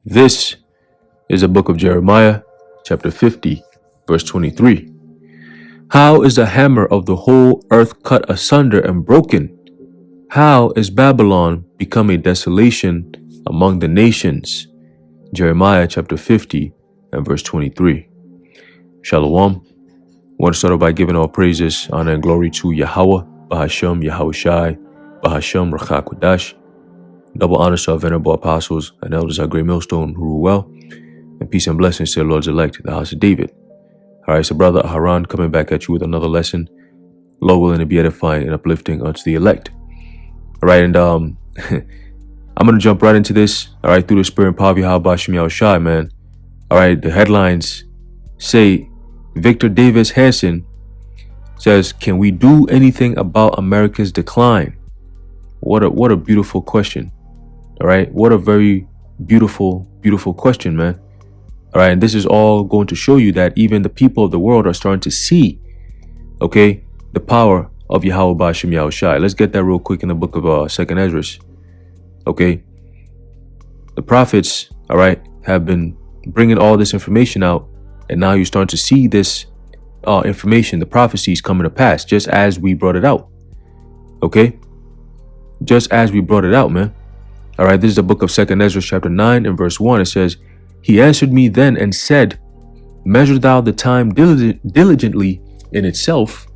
This is the book of Jeremiah, chapter 50, verse 23. How is the hammer of the whole earth cut asunder and broken? How is Babylon become a desolation among the nations? Jeremiah chapter 50 and verse 23. Shalom. I want to start off by giving all praises, honor, and glory to Yahweh, Bahashem, Yahushai, Bahashem, Rachak Kodash. Double honors to our venerable apostles and elders, our great millstone who rule well, and peace and blessings to the Lord's elect, the house of David. All right, so brother Haran coming back at you with another lesson, Lord willing to be edifying and uplifting unto the elect. All right, and I'm going to jump right into this, all right, through the spirit and power of Yahweh Shem Yahushai, man. All right, the headlines say, Victor Davis Hanson says, can we do anything about America's decline? What a beautiful question. All right, what a very beautiful question, man. All right, and this is all going to show you that even the people of the world are starting to see, okay, the power of Yahweh Ba'ashem Yahushai. Let's get that real quick in the book of 2nd Ezra. Okay, the prophets, all right, have been bringing all this information out, and now you're starting to see this information, the prophecies coming to pass, just as we brought it out. Okay, just as we brought it out, man. All right, this is the book of 2nd Ezra chapter 9 and verse 1. It says, he answered me then and said, measure thou the time diligently in itself.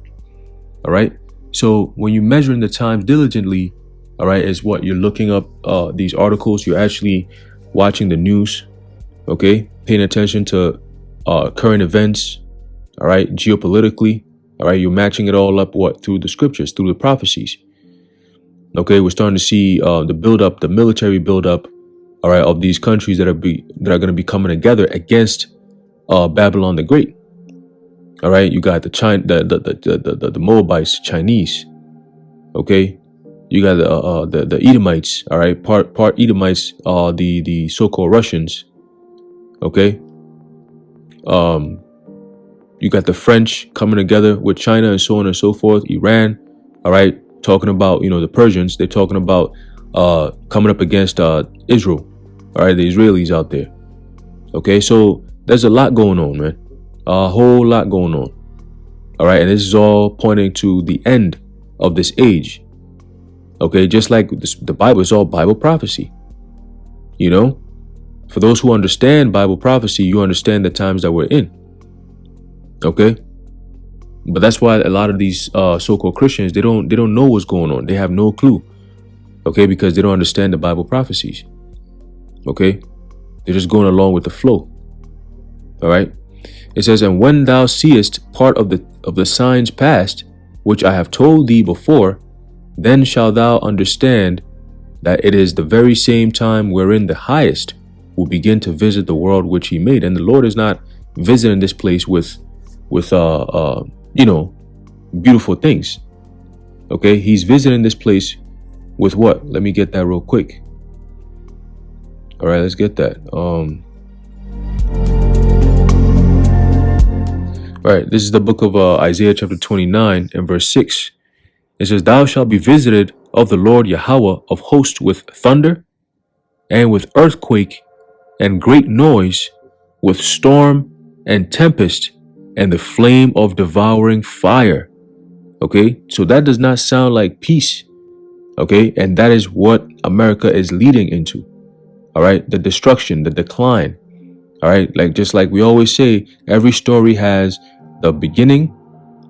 All right, so when you're measuring the time diligently, all right, is what you're looking up these articles. You're actually watching the news, okay, paying attention to current events, all right, geopolitically, all right, you're matching it all up, what, through the scriptures, through the prophecies. Okay, we're starting to see the buildup, the military buildup, all right, of these countries that are going to be coming together against Babylon the Great. All right, you got the Moabites, Chinese. Okay, you got the Edomites. All right, part Edomites, the so-called Russians. Okay, you got the French coming together with China and so on and so forth. Iran. All right. Talking about, the Persians, they're talking about coming up against Israel, all right, the Israelis out there. Okay, so there's a lot going on, man, a whole lot going on. All right, and this is all pointing to the end of this age. Okay, just like the Bible is all Bible prophecy. For those who understand Bible prophecy, you understand the times that we're in. Okay. But that's why a lot of these so-called Christians, they don't know what's going on. They have no clue. Okay, because they don't understand the Bible prophecies. Okay, they're just going along with the flow. All right. It says, and when thou seest part of the signs past, which I have told thee before, then shalt thou understand that it is the very same time wherein the highest will begin to visit the world which he made. And the Lord is not visiting this place with beautiful things. Okay, he's visiting this place with what? Let me get that real quick. All right, let's get that. All right, this is the book of Isaiah chapter 29 and verse 6. It says, thou shalt be visited of the Lord Yahweh of hosts with thunder and with earthquake and great noise, with storm and tempest and the flame of devouring fire. Okay, so that does not sound like peace. Okay, and that is what America is leading into. All right, the destruction, the decline. All right, just like we always say, every story has the beginning,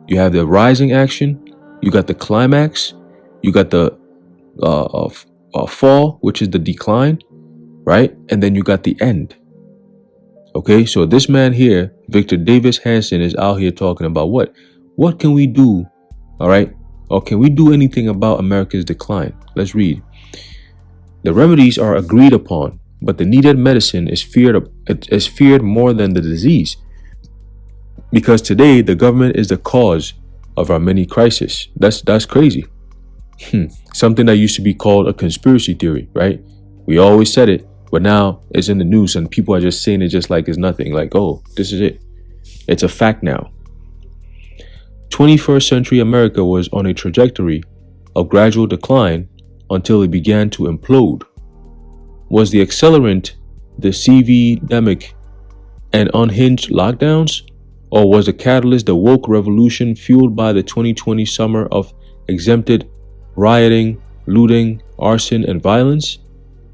you have the rising action, you got the climax, you got the fall, which is the decline, right? And then you got the end. Okay, so this man here, Victor Davis Hanson, is out here talking about what can we do, all right? Or can we do anything about America's decline? Let's read. The remedies are agreed upon, but the needed medicine is feared more than the disease, because today the government is the cause of our many crises. That's crazy. Something that used to be called a conspiracy theory, right? We always said it. But now it's in the news and people are just saying it just like it's nothing. Like, oh, this is it. It's a fact now. 21st century America was on a trajectory of gradual decline until it began to implode. Was the accelerant the CV-demic and unhinged lockdowns? Or was the catalyst the woke revolution fueled by the 2020 summer of exempted rioting, looting, arson, and violence?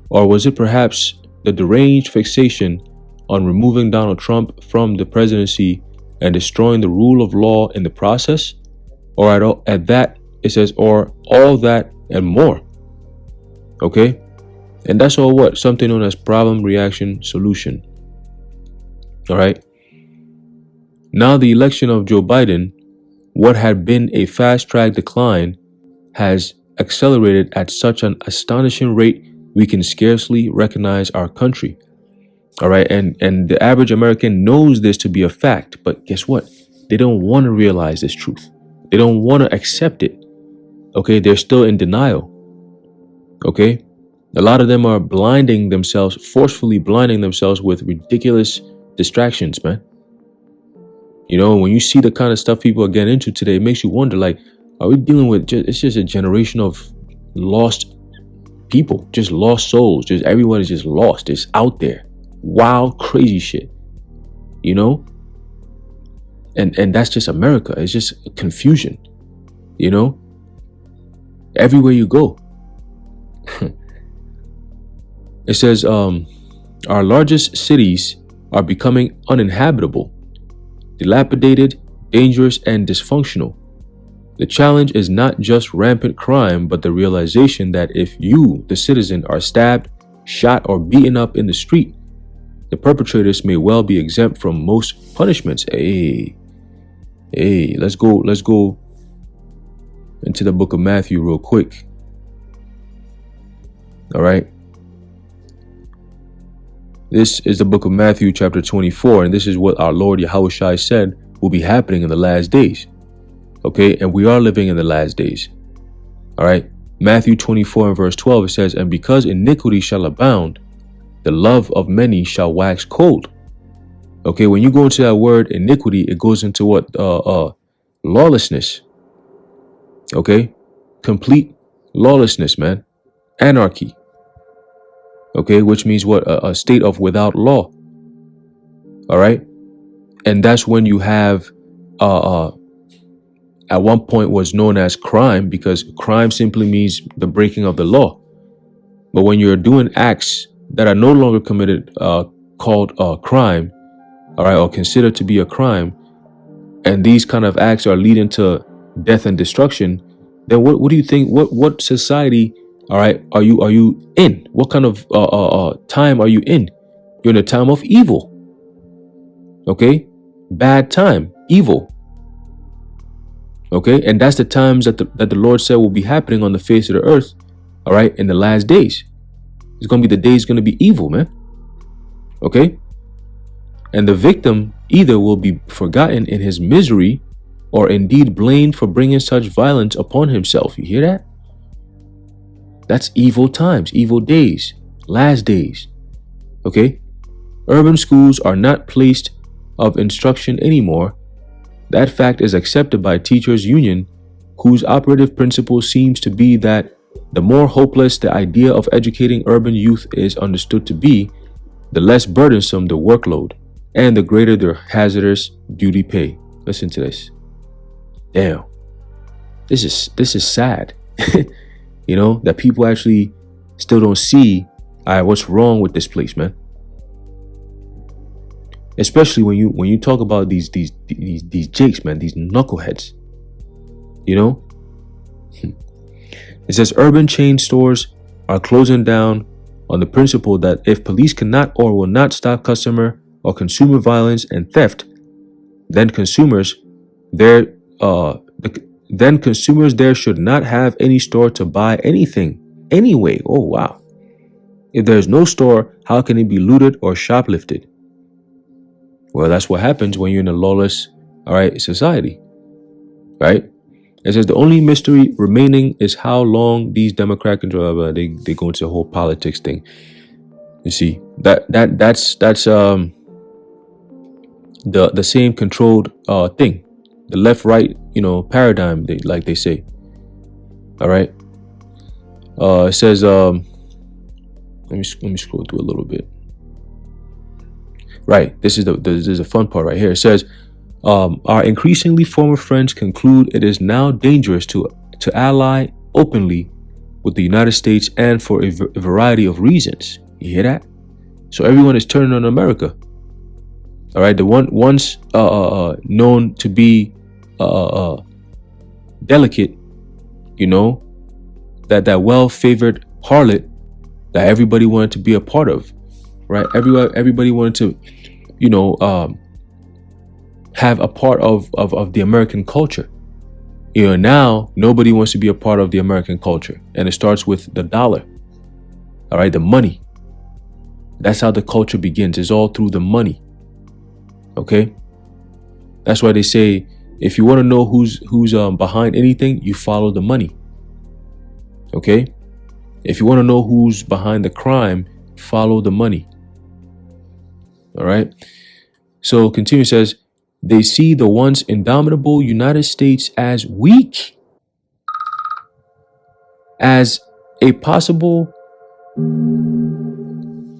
Or was it perhaps the deranged fixation on removing Donald Trump from the presidency and destroying the rule of law in the process? Or at that, it says, or all that and more. Okay? And that's all what? Something known as problem, reaction, solution. All right? Now the election of Joe Biden, what had been a fast-track decline, has accelerated at such an astonishing rate we can scarcely recognize our country. All right, and the average American knows this to be a fact, but guess what? They don't want to realize this truth. They don't want to accept it. Okay, they're still in denial. Okay, a lot of them are blinding themselves, forcefully blinding themselves with ridiculous distractions, man. You know, when you see the kind of stuff people are getting into today, it makes you wonder, like, are we dealing with it's just a generation of lost people, just lost souls, just everyone is just lost, it's out there, wild, crazy shit, you know? And that's just America. It's just confusion, you know? Everywhere you go. It says, our largest cities are becoming uninhabitable, dilapidated, dangerous, and dysfunctional. The challenge is not just rampant crime, but the realization that if you, the citizen, are stabbed, shot, or beaten up in the street, the perpetrators may well be exempt from most punishments. Hey, let's go into the book of Matthew real quick. All right. This is the book of Matthew, chapter 24, and this is what our Lord Yahushua said will be happening in the last days. Okay, and we are living in the last days. All right. Matthew 24 and verse 12, it says, and because iniquity shall abound, the love of many shall wax cold. Okay, when you go into that word iniquity, it goes into what? Lawlessness. Okay, complete lawlessness, man. Anarchy. Okay, which means what? A state of without law. All right, and that's when you have at one point was known as crime, because crime simply means the breaking of the law. But when you're doing acts that are no longer committed, called crime, all right, or considered to be a crime, and these kind of acts are leading to death and destruction, then what do you think? What society, all right, are you in? What kind of time are you in? You're in a time of evil. Okay, bad time, evil. Okay, and that's the times that the Lord said will be happening on the face of the earth. All right, in the last days, it's gonna be the days gonna be evil, man. Okay, and the victim either will be forgotten in his misery, or indeed blamed for bringing such violence upon himself. You hear that? That's evil times, evil days, last days. Okay, urban schools are not placed of instruction anymore. That fact is accepted by teachers' union, whose operative principle seems to be that the more hopeless the idea of educating urban youth is understood to be, the less burdensome the workload, and the greater their hazardous duty pay. Listen to this. Damn. This is sad. You know, that people actually still don't see, all right, what's wrong with this place, man. Especially when you talk about these jakes, man, these knuckleheads. You know? It says urban chain stores are closing down on the principle that if police cannot or will not stop customer or consumer violence and theft, then consumers there should not have any store to buy anything anyway. Oh wow. If there's no store, how can it be looted or shoplifted? Well, that's what happens when you're in a lawless, all right, society, right? It says the only mystery remaining is how long these Democrat control. They go into the whole politics thing. You see that's the same controlled thing, the left-right, you know, paradigm. They say. All right. It says let me scroll through a little bit. Right. This is the fun part right here. It says, our increasingly former friends conclude it is now dangerous to ally openly with the United States, and for a variety of reasons. You hear that? So everyone is turning on America. All right. The one once known to be delicate, you know, that well-favored harlot that everybody wanted to be a part of, right? Everybody wanted to, you know, have a part of the American culture. You know, now nobody wants to be a part of the American culture, and it starts with the dollar. All right, the money. That's how the culture begins. It's all through the money. Okay, that's why they say if you want to know who's behind anything, you follow the money. Okay, if you want to know who's behind the crime, follow the money. All right. So continue, says, they see the once indomitable United States as weak, as a possible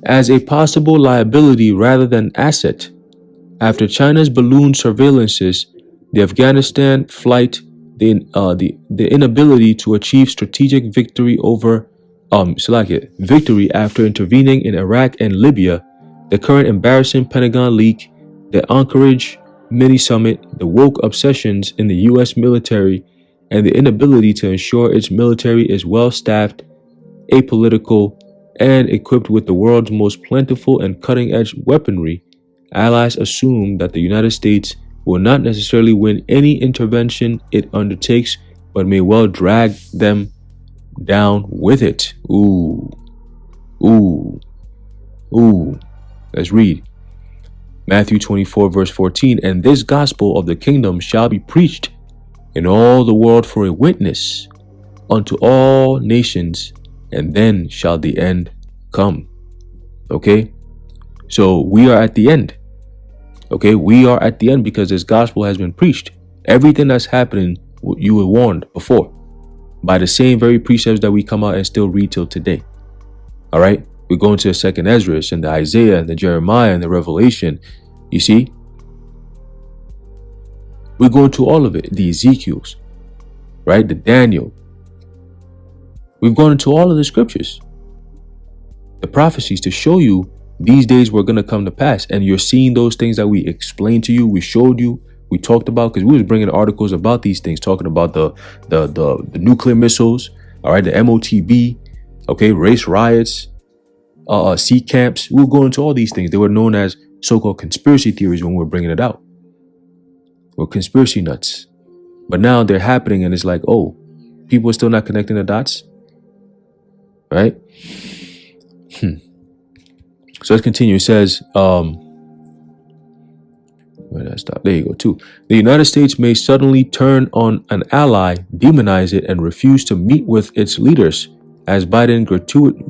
liability rather than asset. After China's balloon surveillances, the Afghanistan flight, the inability to achieve strategic victory victory after intervening in Iraq and Libya, the current embarrassing Pentagon leak, the Anchorage mini summit, the woke obsessions in the U.S. military, and the inability to ensure its military is well staffed, apolitical, and equipped with the world's most plentiful and cutting edge weaponry, allies assume that the United States will not necessarily win any intervention it undertakes, but may well drag them down with it. Ooh. Let's read. Matthew 24, verse 14. And this gospel of the kingdom shall be preached in all the world for a witness unto all nations, and then shall the end come. Okay? So we are at the end. Okay? We are at the end because this gospel has been preached. Everything that's happening, you were warned before by the same very precepts that we come out and still read till today. All right? We go into the second Ezra and the Isaiah and the Jeremiah and the Revelation. You see? We go into all of it. The Ezekiels, right? The Daniel. We've gone into all of the scriptures, the prophecies to show you these days were going to come to pass. And you're seeing those things that we explained to you, we showed you, we talked about, because we was bringing articles about these things, talking about the nuclear missiles, all right, the MOTB, okay, race riots, sea camps. We were going into all these things. They were known as so-called conspiracy theories when we were bringing it out. We're conspiracy nuts. But now they're happening and it's like, oh, people are still not connecting the dots. Right? So let's continue. It says, where did I stop? There you go, too. The United States may suddenly turn on an ally, demonize it, and refuse to meet with its leaders, as Biden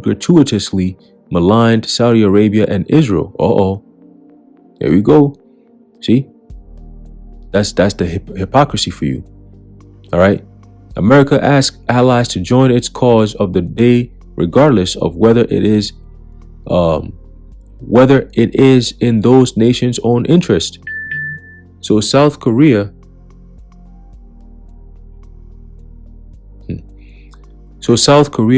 gratuitously maligned Saudi Arabia and Israel. There we go. See? That's the hypocrisy for you. All right? America asks allies to join its cause of the day, regardless of whether it is in those nations' own interest. So South Korea,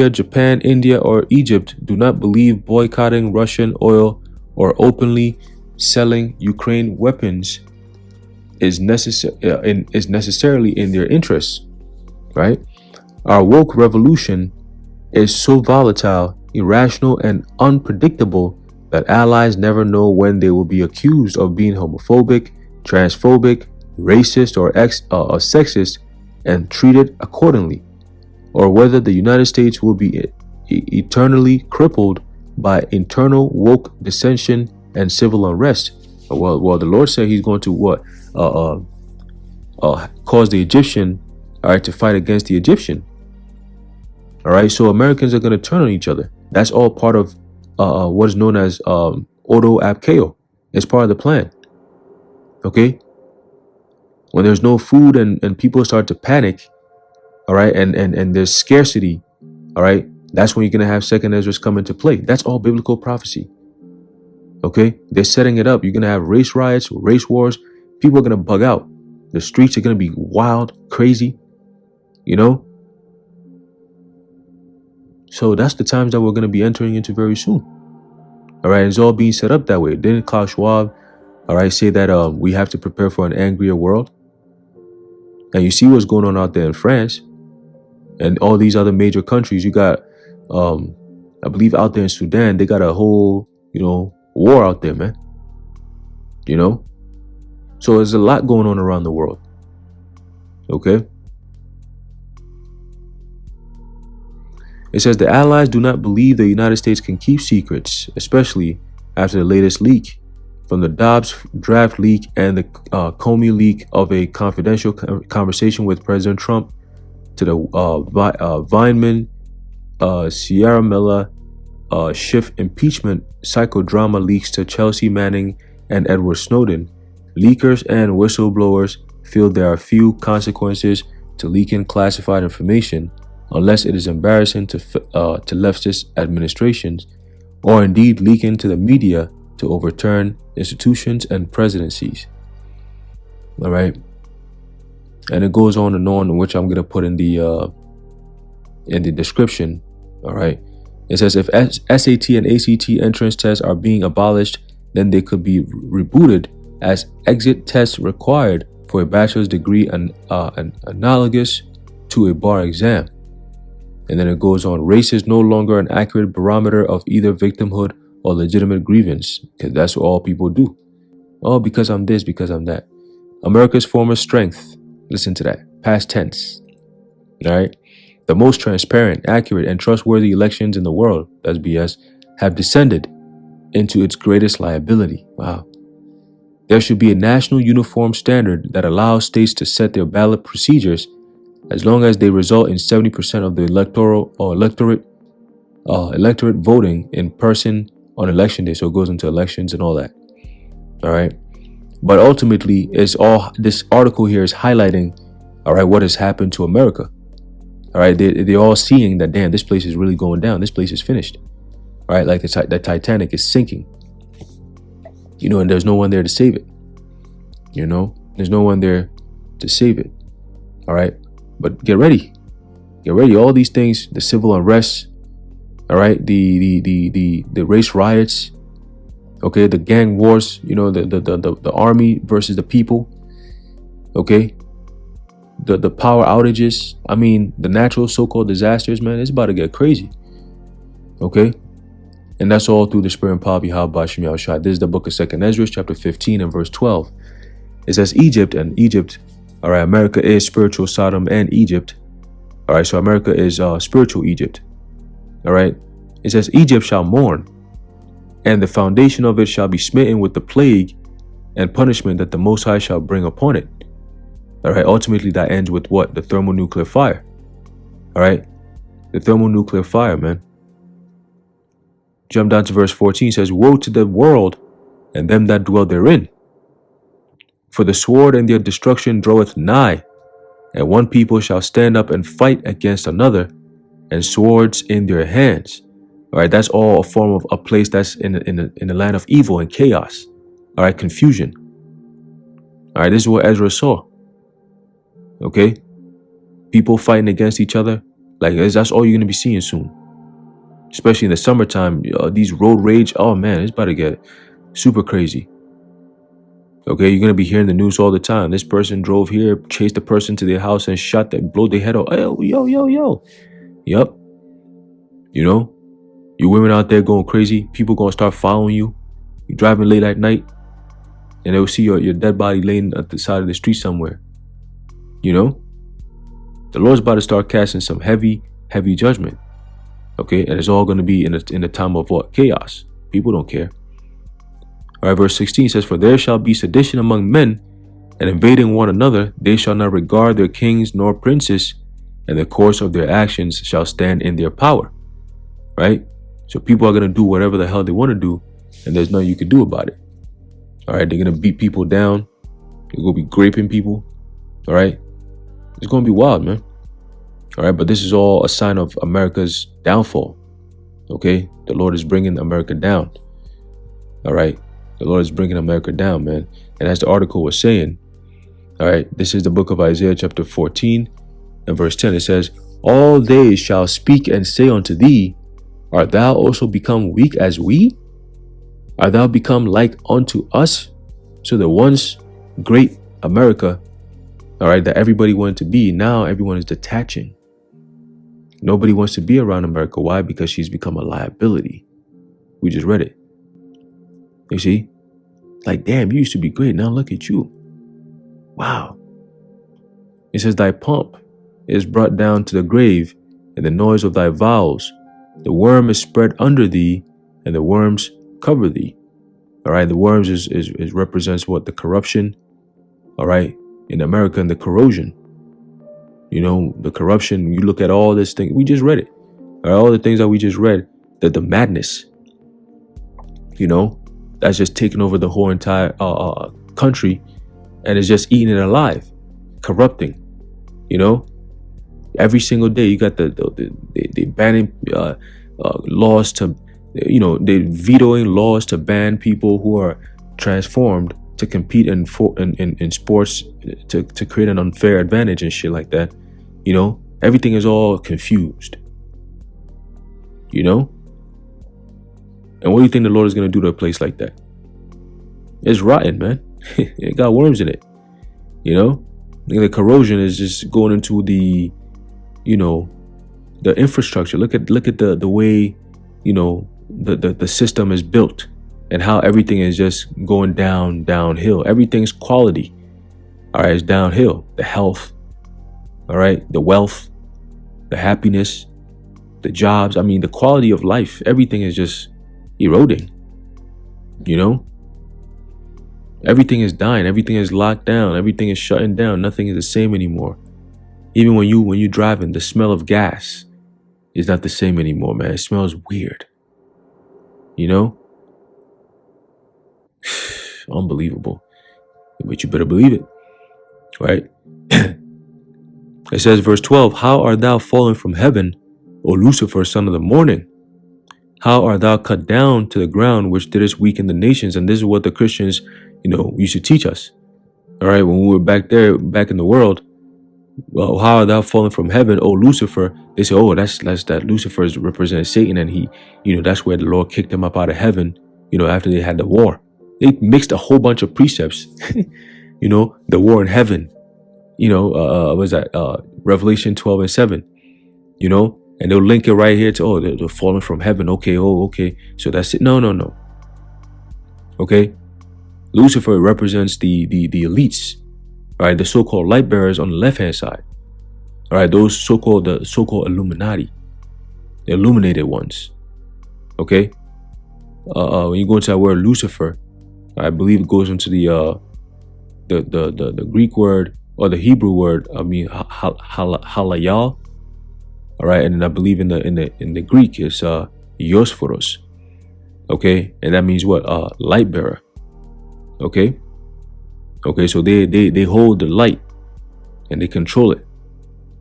Japan, India, or Egypt do not believe boycotting Russian oil or openly selling Ukraine weapons is necessarily in their interests, right? Our woke revolution is so volatile, irrational, and unpredictable that allies never know when they will be accused of being homophobic, transphobic, racist, or sexist and treated accordingly, or whether the United States will be eternally crippled by internal woke dissension and civil unrest. Well, the Lord said he's going to cause the Egyptian, all right, to fight against the Egyptian. All right, so Americans are going to turn on each other. That's all part of what is known as Auto Abkeo. It's part of the plan. Okay? When there's no food and people start to panic, all right, and there's scarcity, all right, that's when you're going to have second Ezra come into play. That's all biblical prophecy. Okay, they're setting it up. You're gonna have race riots, race wars. People are gonna bug out. The streets are gonna be wild, crazy. You know. So that's the times that we're gonna be entering into very soon. All right, it's all being set up that way. Didn't Klaus Schwab, all right, say that we have to prepare for an angrier world? And you see what's going on out there in France and all these other major countries. You got, I believe out there in Sudan, they got a whole, war out there, man. So there's a lot going on around the world. Okay. It says the Allies do not believe the United States can keep secrets, especially after the latest leak from the Dobbs draft leak and the Comey leak of a confidential conversation with President Trump to the Vineman, Sierra Miller, Schiff impeachment psychodrama leaks to Chelsea Manning and Edward Snowden. Leakers and whistleblowers feel there are few consequences to leaking classified information unless it is embarrassing to leftist administrations, or indeed leaking to the media to overturn institutions and presidencies. All right, and it goes on and on, which I'm gonna put in the description. All right, it says if SAT and ACT entrance tests are being abolished, then they could be rebooted as exit tests required for a bachelor's degree and analogous to a bar exam. And then it goes on, race is no longer an accurate barometer of either victimhood or legitimate grievance, because that's what all people do. Oh, because I'm this, because I'm that. America's former strength, listen to that, past tense. All right, the most transparent, accurate, and trustworthy elections in the world, that's BS, have descended into its greatest liability. Wow. There should be a national uniform standard that allows states to set their ballot procedures as long as they result in 70% of the electorate voting in person on election day. So it goes into elections and all that. All right. But ultimately, this article here is highlighting, all right, what has happened to America. All right. They're all seeing that, damn, this place is really going down. This place is finished. All right. Like the Titanic is sinking. And there's no one there to save it. There's no one there to save it. All right. But get ready. All these things, the civil unrest, all right, the race riots, okay, the gang wars, the army versus the people, okay, the power outages. I mean, the natural so-called disasters, man, it's about to get crazy. Okay. And that's all through the spirit and power of Yahweh Shem Yahushua. This is the book of 2nd Ezra, chapter 15 and verse 12. It says Egypt, all right, America is spiritual Sodom and Egypt. All right, so America is spiritual Egypt. All right, it says Egypt shall mourn, and the foundation of it shall be smitten with the plague and punishment that the Most High shall bring upon it. All right, ultimately that ends with what? The thermonuclear fire. All right, the thermonuclear fire, man. Jump down to verse 14, says, woe to the world and them that dwell therein. For the sword and their destruction draweth nigh, and one people shall stand up and fight against another, and swords in their hands. All right, that's all a form of a place that's in the land of evil and chaos. All right, confusion. All right, this is what Ezra saw. Okay, people fighting against each other. Like that's all you're gonna be seeing soon. Especially in the summertime, these road rage. Oh man, it's about to get super crazy. Okay, you're gonna be hearing the news all the time. This person drove here, chased the person to their house, and shot them, blow their head off. Oh, yo. Yep. You women out there going crazy. People gonna start following you. You're driving late at night, and they'll see your dead body laying at the side of the street somewhere. The Lord's about to start casting some heavy judgment. Okay, and it's all going to be in the time of what? Chaos. People don't care. All right, verse 16 says, for there shall be sedition among men, and invading one another, they shall not regard their kings nor princes, and the course of their actions shall stand in their power. Right? So people are going to do whatever the hell they want to do, and there's nothing you can do about it. All right, they're going to beat people down. They're going to be raping people. All right, it's going to be wild, man. All right, but this is all a sign of America's downfall. Okay, the Lord is bringing America down. All right. The Lord is bringing America down, man. And as the article was saying, all right, this is the book of Isaiah chapter 14 and verse 10. It says, all they shall speak and say unto thee, art thou also become weak as we? Art thou become like unto us? So the once great America, all right, that everybody wanted to be, now everyone is detaching. Nobody wants to be around America. Why? Because she's become a liability. We just read it. You see? Like, damn, you used to be great. Now look at you. Wow. It says, thy pomp is brought down to the grave, and the noise of thy vows. The worm is spread under thee, and the worms cover thee. All right. The worms is represents what? The corruption. All right. In America, and the corrosion. You know, the corruption. You look at all this thing. We just read it. All right, all the things that we just read. The madness. You know, that's just taking over the whole entire country, and is just eating it alive, corrupting. You know, every single day you got they banning laws to, you know, they vetoing laws to ban people who are transformed to compete in sports to create an unfair advantage and shit like that. You know, everything is all confused. You know, and what do you think the Lord is going to do to a place like that? It's rotten, man. It got worms in it. You know, the corrosion is just going into the, you know, the infrastructure. Look at the way, you know, the system is built, and how everything is just going downhill. Everything's quality. All right, it's downhill. The health, all right, the wealth, the happiness, the jobs. I mean, the quality of life. Everything is just eroding. You know, everything is dying. Everything is locked down. Everything is shutting down. Nothing is the same anymore. Even when you're driving, the smell of gas is not the same anymore, man. It smells weird. You know? Unbelievable. But you better believe it. Right? It says, verse 12, how art thou fallen from heaven, O Lucifer, son of the morning? How art thou cut down to the ground, which didst weaken the nations? And this is what the Christians, you know, used to teach us. All right, when we were back there, back in the world, well, how art thou fallen from heaven, O Lucifer? They say, oh, that's that Lucifer represents Satan, and he, you know, that's where the Lord kicked him up out of heaven, you know, after they had the war. They mixed a whole bunch of precepts, you know, the war in heaven, you know, what was that, Revelation 12 and 7, you know, and they'll link it right here to, oh, they're falling from heaven. Okay, oh, okay, so that's it. No. Okay, Lucifer represents the elites. All right, the so-called light bearers on the left-hand side. All right, those so-called Illuminati, the illuminated ones. Okay, when you go into that word Lucifer, I believe it goes into the Greek word or the Hebrew word. I mean, halayal. All right, and then I believe in the Greek is Iosforos. Okay, and that means what? Light bearer. Okay. Okay, so they hold the light and they control it.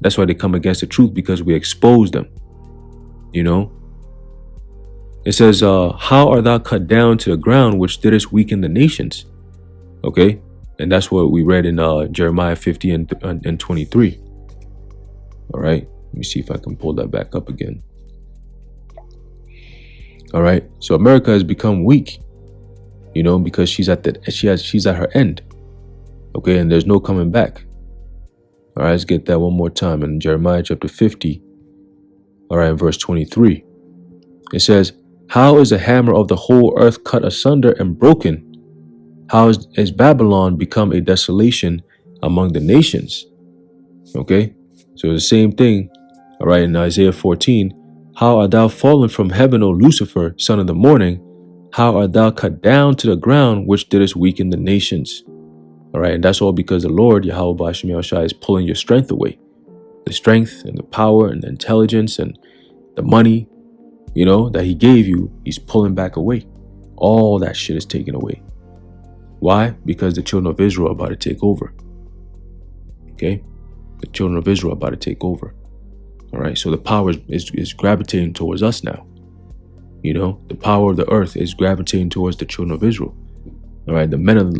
That's why they come against the truth, because we expose them. You know, it says, how art thou cut down to the ground, which didst weaken the nations? Okay, and that's what we read in Jeremiah 50 and 23. All right, let me see if I can pull that back up again. All right, so America has become weak, you know, because she's at her end. Okay, and there's no coming back. All right, let's get that one more time in Jeremiah chapter 50. All right, in verse 23. It says, how is the hammer of the whole earth cut asunder and broken? How is Babylon become a desolation among the nations? Okay, so the same thing. All right, in Isaiah 14, how art thou fallen from heaven, O Lucifer, son of the morning? How art thou cut down to the ground, which didst weaken the nations? All right, and that's all because the Lord, Yahweh Ba'ashem Yahushua, is pulling your strength away. The strength and the power and the intelligence and the money, you know, that he gave you, he's pulling back away. All that shit is taken away. Why? Because the children of Israel are about to take over. Okay? The children of Israel are about to take over. All right, so the power is gravitating towards us now. The power of the earth is gravitating towards the children of Israel. All right, the men of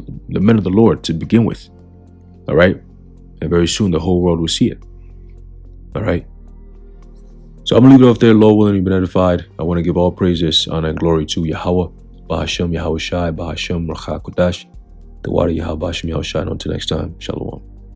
the Lord to begin with. All right, and very soon the whole world will see it. All right. So I'm gonna leave it off there. Lord willing, you've been edified. I want to give all praises, honor, and glory to Yahweh, Bahashem Yahweh Shai, Bahashem Racha Kodash, the water Yahweh Bahashem Yahweh Shai. Until next time, Shalom.